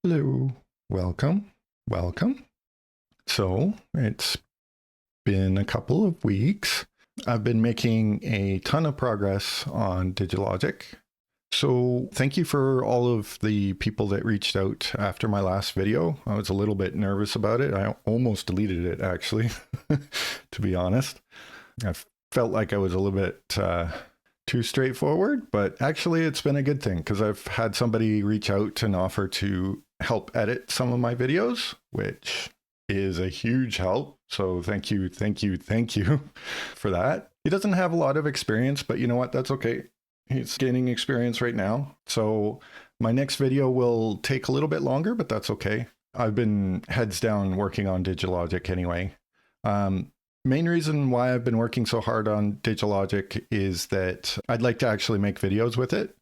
Hello, welcome. So it's been a couple of weeks. I've been making a ton of progress on digilogic. So thank you for all of the people that reached out after my last video. I was a little bit nervous about it. I almost deleted it actually, to be honest. I felt like I was a little bit too straightforward, but actually it's been a good thing because I've had somebody reach out and offer to help edit some of my videos, which is a huge help. So thank you for that. He doesn't have a lot of experience, but you know what? That's okay. He's gaining experience right now. So my next video will take a little bit longer, but that's okay. I've been heads down working on digilogic anyway. Main reason why I've been working so hard on digilogic is that I'd like to actually make videos with it.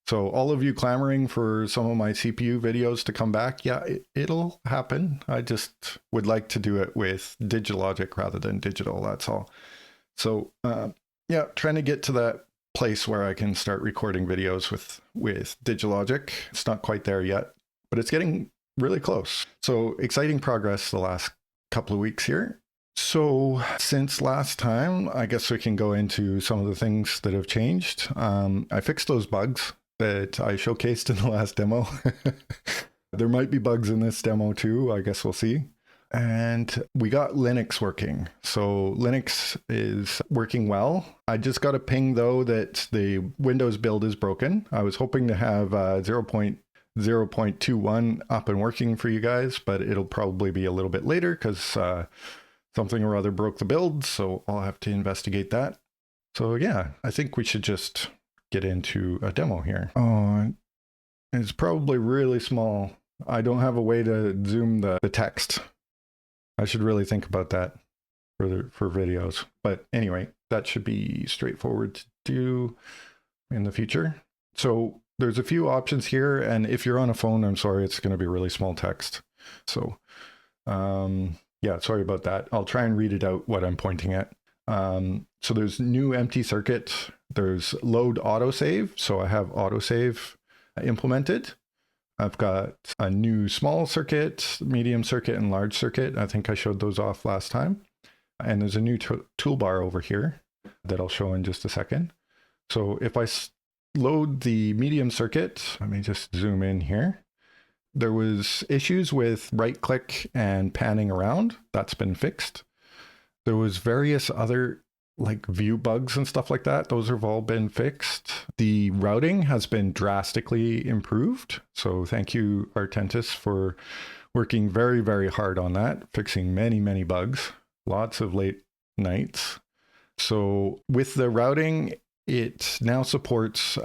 So all of you clamoring for some of my CPU videos to come back, yeah, it'll happen. I just would like to do it with digilogic rather than digital, that's all. So yeah, trying to get to that place where I can start recording videos with digilogic. It's not quite there yet, but it's getting really close. So exciting progress the last couple of weeks here. So since last time, I guess we can go into some of the things that have changed. I fixed those bugs that I showcased in the last demo. There might be bugs in this demo too, I guess we'll see. And we got Linux working. So Linux is working well. I just got a ping though that the Windows build is broken. I was hoping to have 0.0.21 up and working for you guys, but it'll probably be a little bit later because something or other broke the build, so I'll have to investigate that. So yeah, I think we should just get into a demo here. Oh, it's probably really small. I don't have a way to zoom the text. I should really think about that for videos. But anyway, that should be straightforward to do in the future. So there's a few options here, and if you're on a phone, I'm sorry, it's going to be really small text. So yeah, sorry about that. I'll try and read it out what I'm pointing at. So there's new empty circuit. There's load autosave. So I have autosave implemented. I've got a new small circuit, medium circuit, and large circuit. I think I showed those off last time. And there's a new toolbar over here that I'll show in just a second. So if I load the medium circuit, let me just zoom in here. There was issues with right click and panning around. That's been fixed. There was various other like view bugs and stuff like that. Those have all been fixed. The routing has been drastically improved. So thank you, Artentis, for working very, very hard on that, fixing many bugs, lots of late nights. So with the routing, it now supports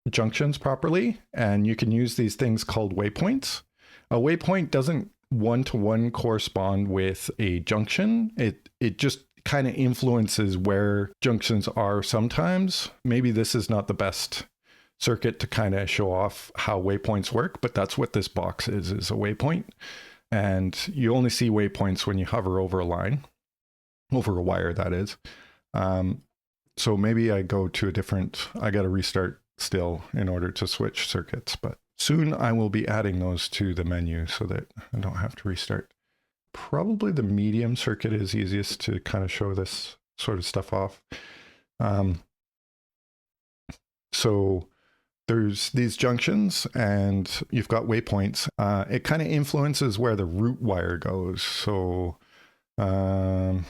junctions properly, and you can use these things called waypoints. A waypoint doesn't one-to-one correspond with a junction. It just kind of influences where junctions are sometimes. Maybe this is not the best circuit to kind of show off how waypoints work, but that's what this box is a waypoint. And you only see waypoints when you hover over a line, over a wire, that is. So maybe I go to a different, I got to restart still in order to switch circuits, but soon I will be adding those to the menu so that I don't have to restart. Probably the medium circuit is easiest to kind of show this sort of stuff off. So there's these junctions and you've got waypoints. It kind of influences where the root wire goes. So how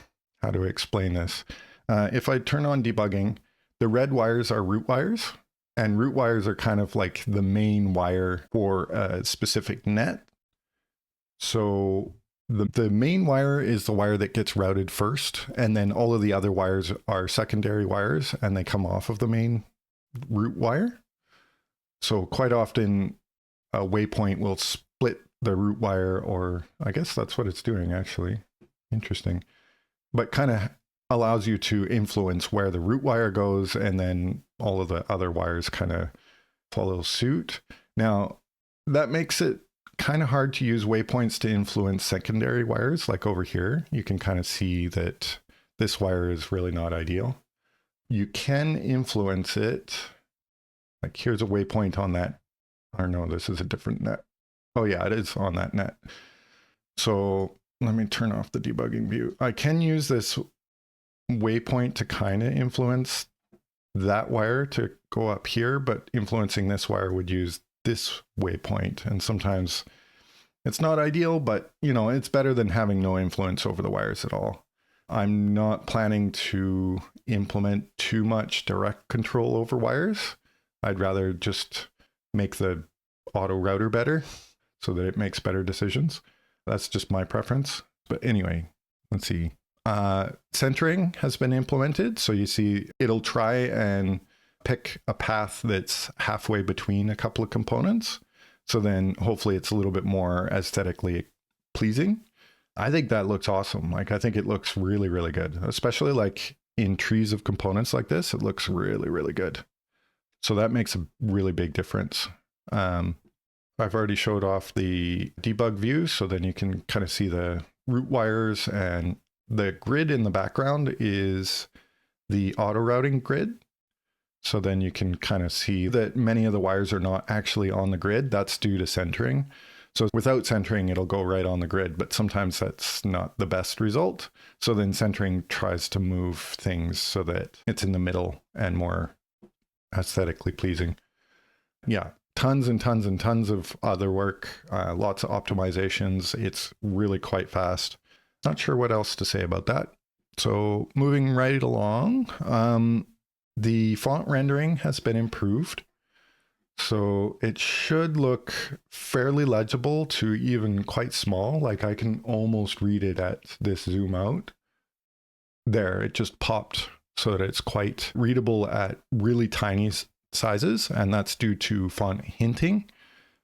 do I explain this? If I turn on debugging, the red wires are root wires. And root wires are kind of like the main wire for a specific net. So the main wire is the wire that gets routed first, and then all of the other wires are secondary wires, and they come off of the main root wire. So quite often a waypoint will split the root wire, or I guess that's what it's doing actually. Interesting. But kind of allows you to influence where the root wire goes, and then all of the other wires kind of follow suit. Now, that makes it kind of hard to use waypoints to influence secondary wires. Like over here, you can kind of see that this wire is really not ideal. You can influence it. Like here's a waypoint on that. Or no, this is a different net. Oh yeah, it is on that net. So let me turn off the debugging view. I can use this waypoint to kind of influence that wire to go up here, but influencing this wire would use this waypoint. And sometimes it's not ideal, but you know, it's better than having no influence over the wires at all. I'm not planning to implement too much direct control over wires. I'd rather just make the auto router better so that it makes better decisions. That's just my preference. But anyway, let's see. Centering has been implemented. So you see it'll try and pick a path that's halfway between a couple of components. So then hopefully it's a little bit more aesthetically pleasing. I think that looks awesome. Like, I think it looks really, really good, especially like in trees of components like this. It looks really, really good. So that makes a really big difference. I've already showed off the debug view, so then you can kind of see the root wires, and the grid in the background is the auto routing grid. So then you can kind of see that many of the wires are not actually on the grid. That's due to centering. So without centering, it'll go right on the grid, but sometimes that's not the best result. So then centering tries to move things so that it's in the middle and more aesthetically pleasing. Yeah, tons and tons and tons of other work, lots of optimizations. It's really quite fast. Not sure what else to say about that. So moving right along, the font rendering has been improved. So it should look fairly legible to even quite small. Like, I can almost read it at this zoom out. There, it just popped so that it's quite readable at really tiny sizes, and that's due to font hinting.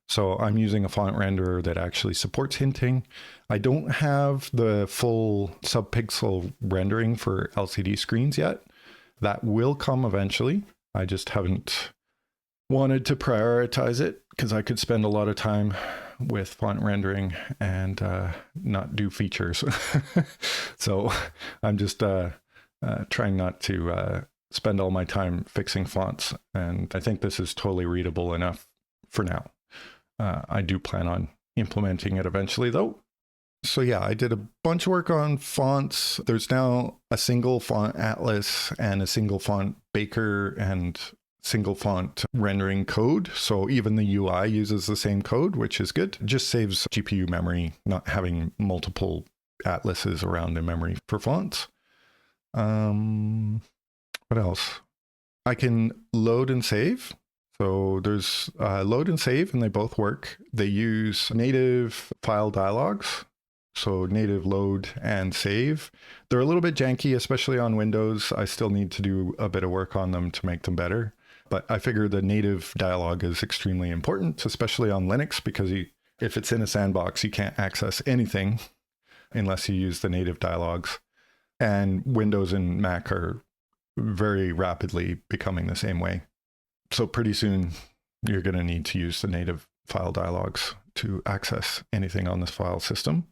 So I'm using a font renderer that actually supports hinting. I don't have the full subpixel rendering for LCD screens yet. That will come eventually. I just haven't wanted to prioritize it because I could spend a lot of time with font rendering and not do features. So I'm just trying not to spend all my time fixing fonts. And I think this is totally readable enough for now. I do plan on implementing it eventually though. So yeah, I did a bunch of work on fonts. There's now a single font atlas and a single font baker and single font rendering code. So even the UI uses the same code, which is good. It just saves GPU memory, not having multiple atlases around in memory for fonts. What else? I can load and save. So there's load and save, and they both work. They use native file dialogues. So native load and save. They're a little bit janky, especially on Windows. I still need to do a bit of work on them to make them better. But I figure the native dialogue is extremely important, especially on Linux, because if it's in a sandbox, you can't access anything unless you use the native dialogues. And Windows and Mac are very rapidly becoming the same way. So pretty soon, you're going to need to use the native file dialogues to access anything on this file system.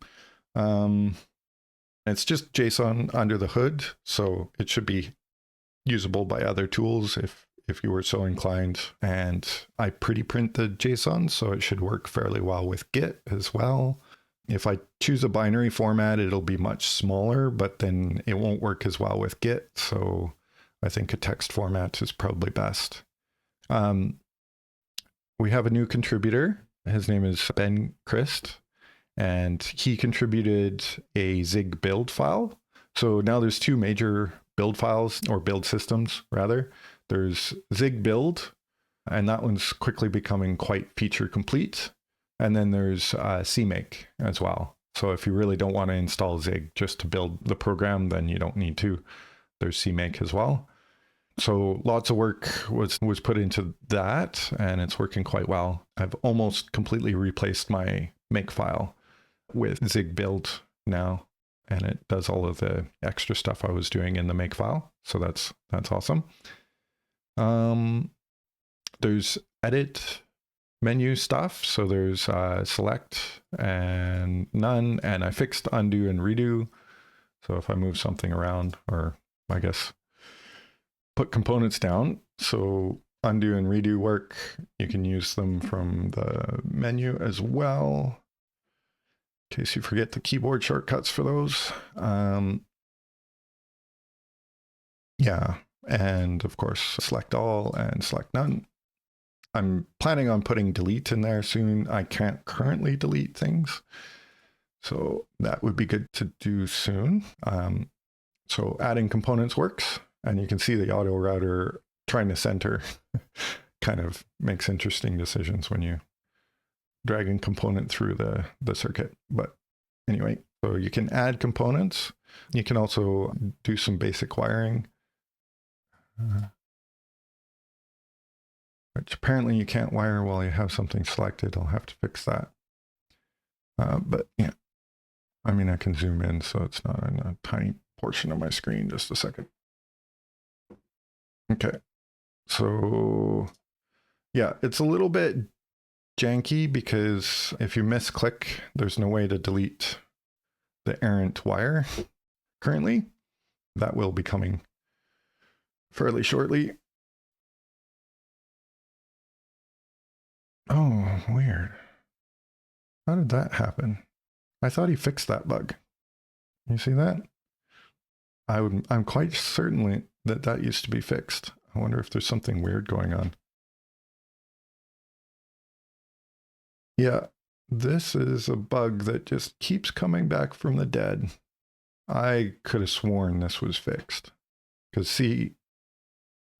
It's just JSON under the hood, so it should be usable by other tools if you were so inclined. And I pretty print the JSON, so it should work fairly well with Git as well. If I choose a binary format, it'll be much smaller, but then it won't work as well with Git. So I think a text format is probably best. We have a new contributor. His name is Ben Christ, and he contributed a Zig build file. So now there's two major build files, or build systems rather. There's Zig build, and that one's quickly becoming quite feature complete. And then there's CMake as well. So if you really don't want to install Zig just to build the program, then you don't need to. There's CMake as well. So lots of work was put into that, and it's working quite well. I've almost completely replaced my make file with Zig build now, and it does all of the extra stuff I was doing in the make file. So that's awesome. There's edit menu stuff. So there's select and none, and I fixed undo and redo. So if I move something around, or I guess put components down. So undo and redo work. You can use them from the menu as well, in case you forget the keyboard shortcuts for those. Yeah, and of course, select all and select none. I'm planning on putting delete in there soon. I can't currently delete things, so that would be good to do soon. So adding components works, and you can see the auto router trying to center kind of makes interesting decisions when you drag a component through the circuit. But anyway, so you can add components. You can also do some basic wiring, which apparently you can't wire while you have something selected. I'll have to fix that. But yeah, I mean, I can zoom in so it's not in a tiny portion of my screen. Just a second. Okay, so yeah, it's a little bit janky because if you misclick, there's no way to delete the errant wire currently. That will be coming fairly shortly. Oh, weird. How did that happen? I thought he fixed that bug. You see that? I'm quite certain that that used to be fixed. I wonder if there's something weird going on. Yeah, this is a bug that just keeps coming back from the dead. I could have sworn this was fixed. Because see,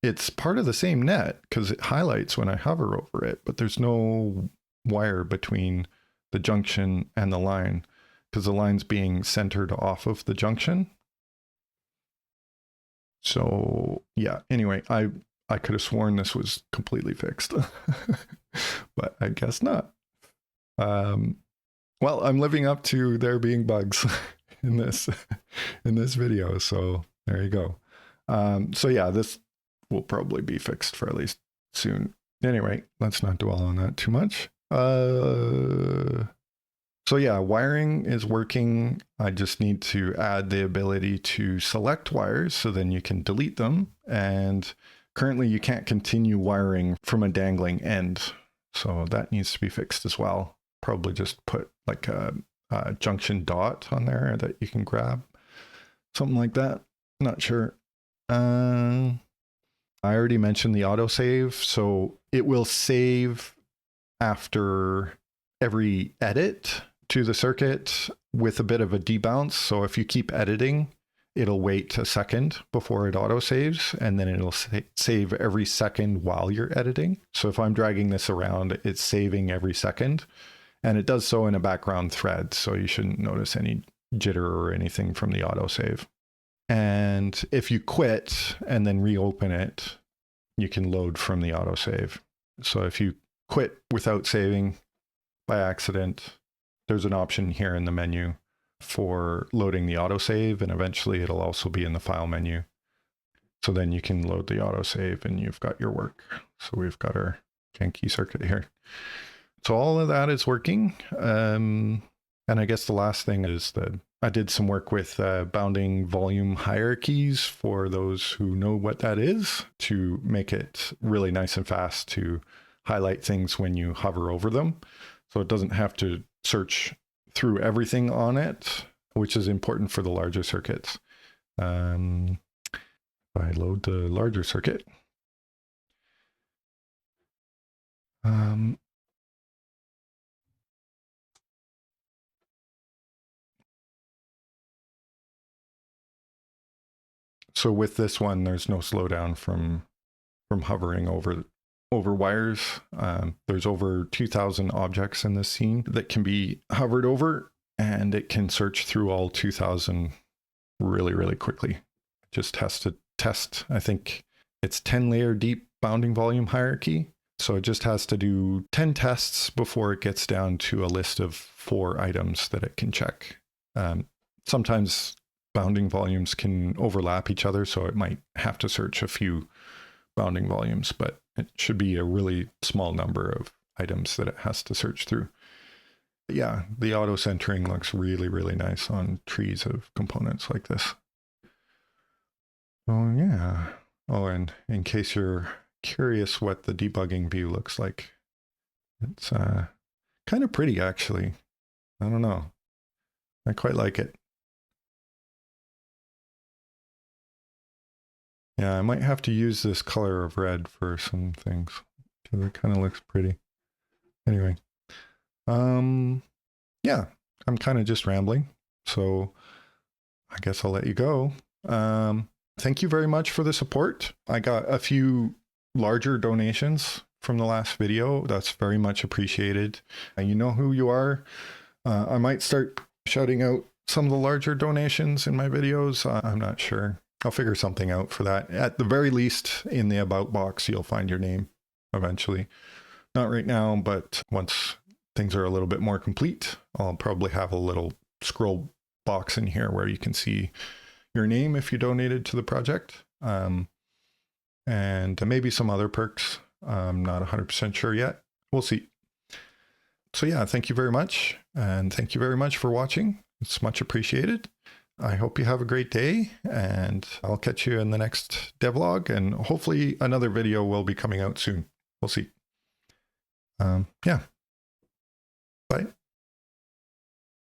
it's part of the same net because it highlights when I hover over it, but there's no wire between the junction and the line because the line's being centered off of the junction. So yeah, anyway, I could have sworn this was completely fixed, but I guess not. Well, I'm living up to there being bugs in this video, so there you go. So yeah, this will probably be fixed fairly soon. Anyway, let's not dwell on that too much. So yeah, wiring is working. I just need to add the ability to select wires so then you can delete them. And currently you can't continue wiring from a dangling end. So that needs to be fixed as well. Probably just put like a junction dot on there that you can grab. Something like that. Not sure. I already mentioned the autosave. So it will save after every edit to the circuit with a bit of a debounce. So if you keep editing, it'll wait a second before it autosaves, and then it'll save every second while you're editing. So if I'm dragging this around, it's saving every second, and it does so in a background thread. So you shouldn't notice any jitter or anything from the autosave. And if you quit and then reopen it, you can load from the autosave. So if you quit without saving by accident, there's an option here in the menu for loading the autosave, and eventually it'll also be in the file menu. So then you can load the autosave and you've got your work. So we've got our janky circuit here. So all of that is working. And I guess the last thing is that I did some work with bounding volume hierarchies for those who know what that is, to make it really nice and fast to highlight things when you hover over them. So it doesn't have to search through everything on it, which is important for the larger circuits. If I load the larger circuit, so with this one, there's no slowdown from hovering over wires. There's over 2,000 objects in this scene that can be hovered over, and it can search through all 2,000 really, really quickly. It just has to test, I think it's 10 layer deep bounding volume hierarchy. So it just has to do 10 tests before it gets down to a list of 4 items that it can check. Sometimes bounding volumes can overlap each other, so it might have to search a few bounding volumes, but it should be a really small number of items that it has to search through. But yeah, the auto centering looks really, really nice on trees of components like this. Oh yeah. Oh, and in case you're curious what the debugging view looks like. It's kind of pretty, actually. I don't know. I quite like it. Yeah, I might have to use this color of red for some things because it kind of looks pretty. Anyway, yeah, I'm kind of just rambling, so I guess I'll let you go. Thank you very much for the support. I got a few larger donations from the last video. That's very much appreciated. And you know who you are. I might start shouting out some of the larger donations in my videos. I'm not sure. I'll figure something out for that. At the very least, in the about box, you'll find your name eventually. Not right now, but once things are a little bit more complete, I'll probably have a little scroll box in here where you can see your name if you donated to the project. And maybe some other perks. I'm not 100% sure yet. We'll see. So yeah, thank you very much. And thank you very much for watching. It's much appreciated. I hope you have a great day, and I'll catch you in the next devlog, and hopefully another video will be coming out soon. We'll see. Yeah. Bye.